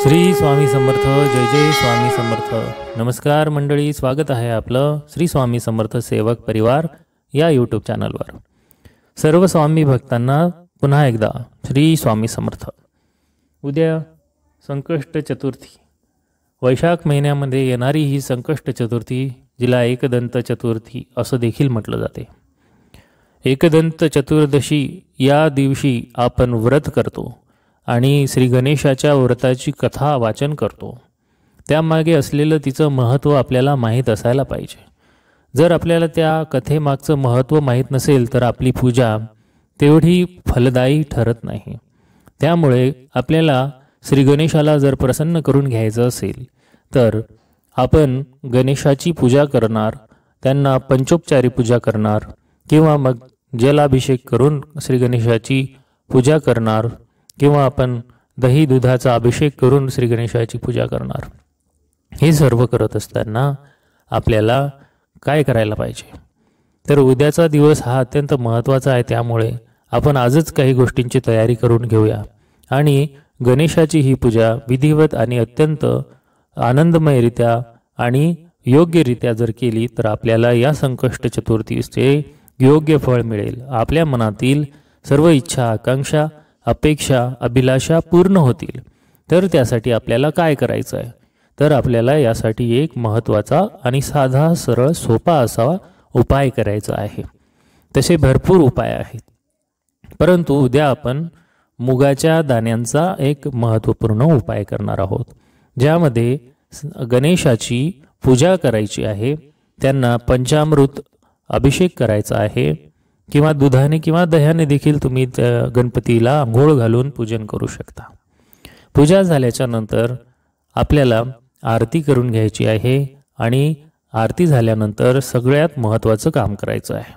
श्री स्वामी समर्थ. जय जय स्वामी समर्थ. नमस्कार मंडळी, स्वागत आहे आपलं श्री स्वामी समर्थ सेवक परिवार या यूट्यूब चॅनलवर. सर्व स्वामी भक्तांना पुन्हा एकदा श्री स्वामी समर्थ. उद्या संकष्ट चतुर्थी, वैशाख महिन्यामध्ये येणारी ही संकष्ट चतुर्थी, जिला एकदंत चतुर्थी असं देखील म्हटलं जाते. एकदंत चतुर्दशी या दिवशी आपण व्रत करतो आणि श्री गणेशाच्या व्रताची कथा वाचन करतो. त्यामागे असलेलं तिचं महत्त्व आपल्याला माहीत असायला पाहिजे. जर आपल्याला त्या कथेमागचं महत्त्व माहीत नसेल तर आपली पूजा तेवढी फलदायी ठरत नाही. त्यामुळे आपल्याला श्री गणेशाला जर प्रसन्न करून घ्यायचं असेल तर आपण गणेशाची पूजा करणार, त्यांना पंचोपचारी पूजा करणार किंवा मग जलाभिषेक करून श्री गणेशाची पूजा करणार किंवा आपण दही दुधाचा अभिषेक करून श्री गणेशाची पूजा करणार. हे सर्व करत असताना आपल्याला काय करायला पाहिजे तर उद्याचा दिवस हा अत्यंत महत्त्वाचा आहे. त्यामुळे आपण आजच काही गोष्टींची तयारी करून घेऊया आणि गणेशाची ही पूजा विधिवत आणि अत्यंत आनंदमयरित्या आणि योग्यरित्या जर केली तर आपल्याला या संकष्ट चतुर्थीचे योग्य फळ मिळेल. आपल्या मनातील सर्व इच्छा, आकांक्षा, अपेक्षा, अभिलाषा पूर्ण होतील. तर त्यासाठी आपल्याला काय करायचं आहे तर आपल्याला यासाठी एक महत्त्वाचा आणि साधा, सरळ, सोपा असा उपाय करायचा आहे. तसे भरपूर उपाय आहेत, परंतु उद्या आपण मुगाच्या दाण्यांचा एक महत्त्वपूर्ण उपाय करणार आहोत, ज्यामध्ये गणेशाची पूजा करायची आहे. त्यांना पंचामृत अभिषेक करायचा आहे किंवा दुधाने किंवा दह्याने देखील तुम्ही गणपतीला आंघोळ घालून पूजन करू शकता. पूजा झाल्याच्या नंतर आपल्याला आरती करून घ्यायची आहे आणि आरती झाल्यानंतर सगळ्यात महत्त्वाचं काम करायचं आहे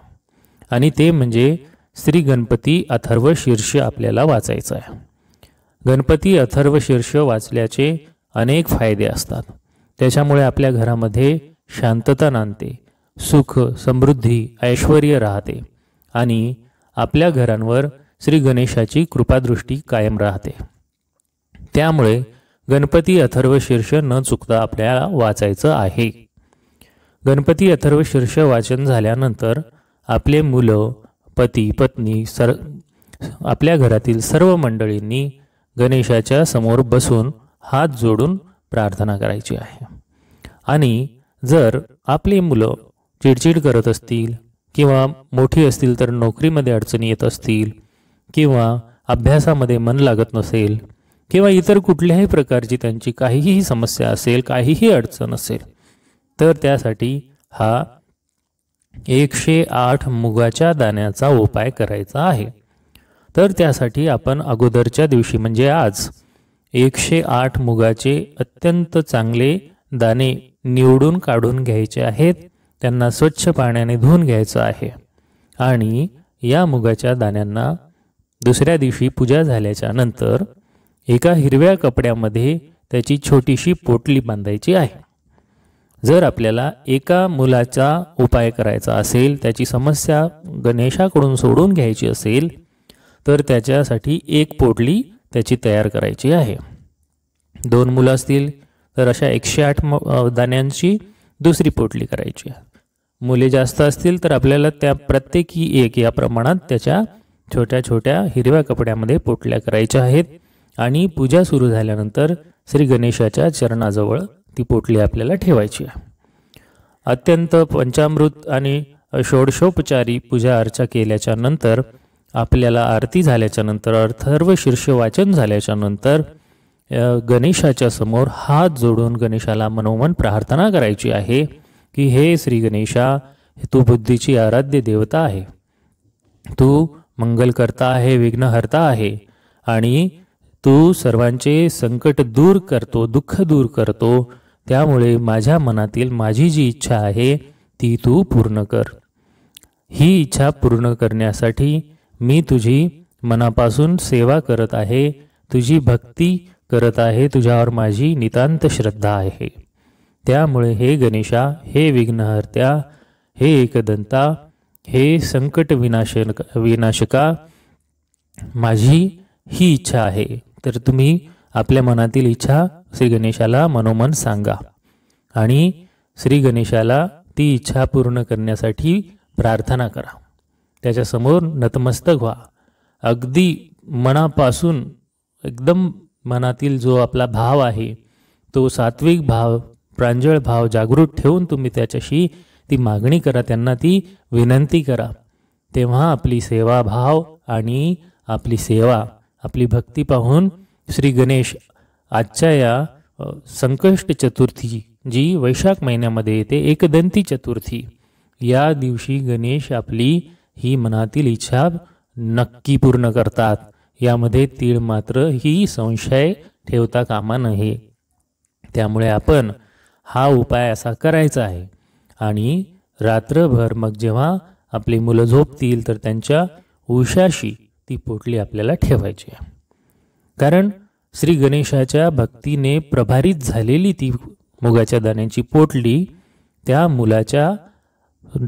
आणि ते म्हणजे श्री गणपती अथर्व शीर्ष आपल्याला वाचायचं आहे. गणपती अथर्व शीर्ष वाचल्याचे अनेक फायदे असतात. त्याच्यामुळे आपल्या घरामध्ये शांतता नांदते, सुख, समृद्धी, ऐश्वर्य राहते आणि आपल्या घरांवर श्री गणेशाची कृपादृष्टी कायम राहते. त्यामुळे गणपती अथर्व शीर्ष न चुकता आपल्याला वाचायचं आहे. गणपती अथर्व शीर्ष वाचन झाल्यानंतर आपले मुलं, पती, पत्नी, आपल्या घरातील सर्व मंडळींनी गणेशाच्या समोर बसून हात जोडून प्रार्थना करायची आहे. आणि जर आपली मुलं चिडचिड करत असतील किंवा मोठी असतील तर नोकरीमध्ये अडचणी येत असतील किंवा अभ्यासामध्ये मन लागत नसेल किंवा इतर कुठल्याही प्रकारची त्यांची काहीही समस्या असेल, काहीही अडचण असेल, तर त्यासाठी हा 108 मुगाच्या दाण्याचा उपाय करायचा आहे. तर त्यासाठी आपण अगोदरच्या दिवशी म्हणजे आज 108 मुगाचे अत्यंत चांगले दाणे निवडून काढून घ्यायचे आहेत. त्यांना स्वच्छ पाण्याने धुवून घ्यायचं आहे आणि या मुगाच्या दाण्यांना दुसऱ्या दिवशी पूजा झाल्याच्या नंतर एका हिरव्या कपड्यामध्ये त्याची छोटीशी पोटली बांधायची आहे. जर आपल्याला एका मुलाचा उपाय करायचा असेल, त्याची समस्या गणेशाकडून सोडून घ्यायची असेल तर त्याच्यासाठी एक पोटली त्याची तयार करायची आहे. 2 मुलं असतील तर अशा 108 दाण्यांची दुसरी पोटली करायची आहे. मुले जास्त असतील तर आपल्याला त्या प्रत्येकी एक या प्रमाणात त्याच्या छोट्या छोट्या हिरव्या कपड्यामध्ये पोटल्या करायच्या आहेत आणि पूजा सुरू झाल्यानंतर श्री गणेशाच्या चरणाजवळ ती पोटली आपल्याला ठेवायची आहे. अत्यंत पंचामृत आणि षोडशोपचारी पूजा अर्चा केल्याच्या नंतर आपल्याला आरती झाल्याच्या नंतर, अथर्व शीर्ष वाचन झाल्याच्या नंतर गणेशाच्या समोर हात जोडून गणेशाला मनोमन प्रार्थना करायची आहे की हे श्री गणेशा, तू बुद्धीची आराध्य देवता आहे, तू मंगलकर्ता आहे, विघ्नहर्ता आहे आणि तू सर्वांचे संकट दूर करतो, दुःख दूर करतो. त्यामुळे माझ्या मनातील माझी जी इच्छा आहे ती तू पूर्ण कर. ही इच्छा पूर्ण करण्यासाठी मी तुझी मनापासून सेवा करत आहे, तुझी भक्ती करत आहे, तुझ्यावर माझी नितांत श्रद्धा आहे. त्यामुळे हे गणेशा, हे विघ्नहर्त्या, हे एकदंता, हे संकट विनाशका, माझी ही इच्छा आहे. तर तुम्ही आपल्या मनातील इच्छा श्री गणेशाला मनोमन सांगा आणि श्री गणेशाला ती इच्छा पूर्ण करण्यासाठी प्रार्थना करा. त्याच्यासमोर नतमस्तक व्हा. अगदी मनापासून एकदम मनातील जो आपला भाव आहे तो सात्विक भाव, प्रांजळ भाव जागृत ठेवून तुम्ही त्याच्याशी ती मागणी करा, त्यांना ती विनंती करा. तेव्हा आपली सेवाभाव आणि आपली सेवा, आपली भक्ती पाहून श्री गणेश आजच्या या संकष्ट चतुर्थी जी वैशाख महिन्यामध्ये येते, एकदंती चतुर्थी, या दिवशी गणेश आपली ही मनातील इच्छा नक्की पूर्ण करतात. यामध्ये तीळ मात्र ही संशय ठेवता कामा नये. त्यामुळे आपण हा उपाय असा करायचा आहे आणि रात्रभर मग जेव्हा आपली मुलं झोपतील तर त्यांच्या उशाशी ती पोटली आपल्याला ठेवायची आहे. कारण श्री गणेशाच्या भक्तीने प्रभारित झालेली ती मुगाच्या दाण्याची पोटली त्या मुलाच्या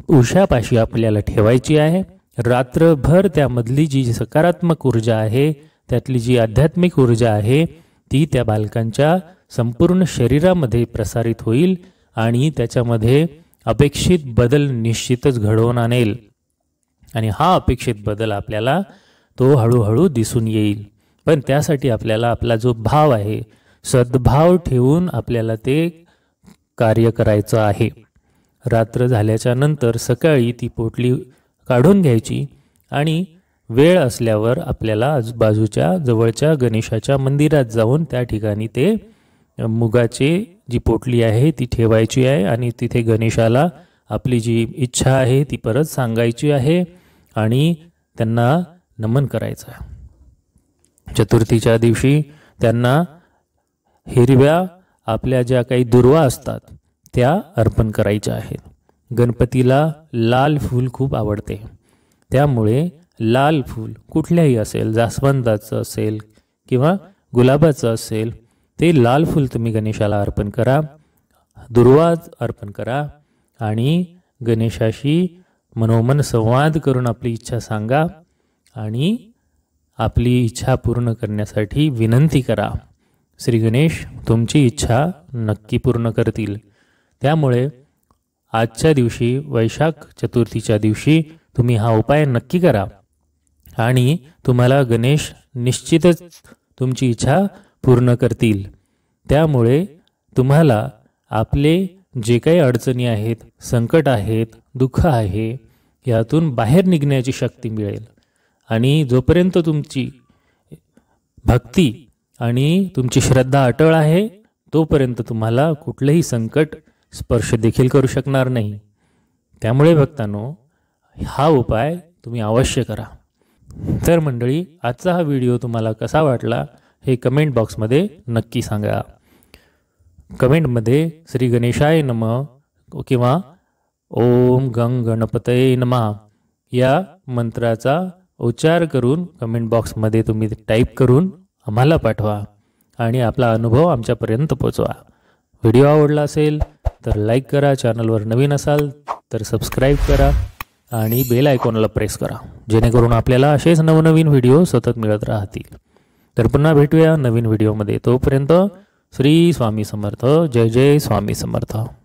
उशापाशी आपल्याला ठेवायची आहे. रात्रभर त्यामधली जी सकारात्मक ऊर्जा आहे, त्यातली जी आध्यात्मिक ऊर्जा आहे ती त्या बालकांच्या संपूर्ण शरीरामध्ये प्रसारित होईल आणि त्याच्यामध्ये अपेक्षित बदल निश्चितच घडवून आणेल. आणि हा अपेक्षित बदल आपल्याला तो हळूहळू दिसून येईल. पण त्यासाठी आपल्याला आपला जो भाव आहे, सद्भाव ठेवून आपल्याला ते कार्य करायचं आहे. रात्र झाल्याच्या नंतर सकाळी ती पोटली काढून घ्यायची आणि वेळ असल्यावर आपल्याला आजूबाजूच्या जवळच्या गणेशाच्या मंदिरात जाऊन त्या ठिकाणी ते मुगाची जी पोटली आहे ती ठेवायची आहे आणि तिथे गणेशाला आपली जी इच्छा आहे ती परत सांगायची आहे आणि त्यांना नमन करायचं आहे. चतुर्थीच्या दिवशी त्यांना हिरव्या आपल्या ज्या काही दुर्वा असतात त्या अर्पण करायच्या आहेत. गणपतीला लाल फूल खूप आवडते, त्यामुळे लाल फूल कुठल्याही असेल, जास्वंदाचं असेल किंवा गुलाबाचं असेल, ते लाल फूल तुम्ही गणेशाला अर्पण करा, दुर्वा अर्पण करा आणि गणेशाशी मनोमन संवाद करून आपली इच्छा सांगा आणि आपली इच्छा पूर्ण करण्यासाठी विनंती करा. श्री गणेश तुमची इच्छा नक्की पूर्ण करतील. त्यामुळे आजच्या दिवशी, वैशाख चतुर्थीच्या दिवशी तुम्ही हा उपाय नक्की करा आणि तुम्हाला गणेश निश्चितच तुमची इच्छा पूर्ण करतील. त्यामुळे तुम्हाला आपले जे काही अडचणी आहेत, संकट आहेत, दुःख आहे, यातून बाहेर निघण्याची शक्ती मिळेल. आणि जोपर्यंत तुमची भक्ती आणि तुमची श्रद्धा अटळ आहे तोपर्यंत तुम्हाला कुठलंही संकट स्पर्श देखील करू शकणार नाही. त्यामुळे भक्तांनो, हा उपाय तुम्ही अवश्य करा. तर मंडळी, आजचा हा व्हिडिओ तुम्हाला कसा वाटला हे कमेंट बॉक्समध्ये नक्की सांगा. कमेंटमध्ये श्री गणेशाय नमः किंवा ओम गंग गणपतये नमः या मंत्राचा उच्चार करून कमेंट बॉक्समध्ये तुम्ही टाईप करून आम्हाला पाठवा आणि आपला अनुभव आमच्यापर्यंत पोचवा. व्हिडिओ आवडला असेल तर लाईक करा, चॅनलवर नवीन असाल तर सबस्क्राईब करा आणि बेल आयकॉनला प्रेस करा, जेणेकरून आपल्याला असेच नवनवीन व्हिडिओ सतत मिळत राहतील. तर पुन्हा भेटूया नवीन व्हिडिओमध्ये. तोपर्यंत श्री स्वामी समर्थ. जय जय स्वामी समर्थ.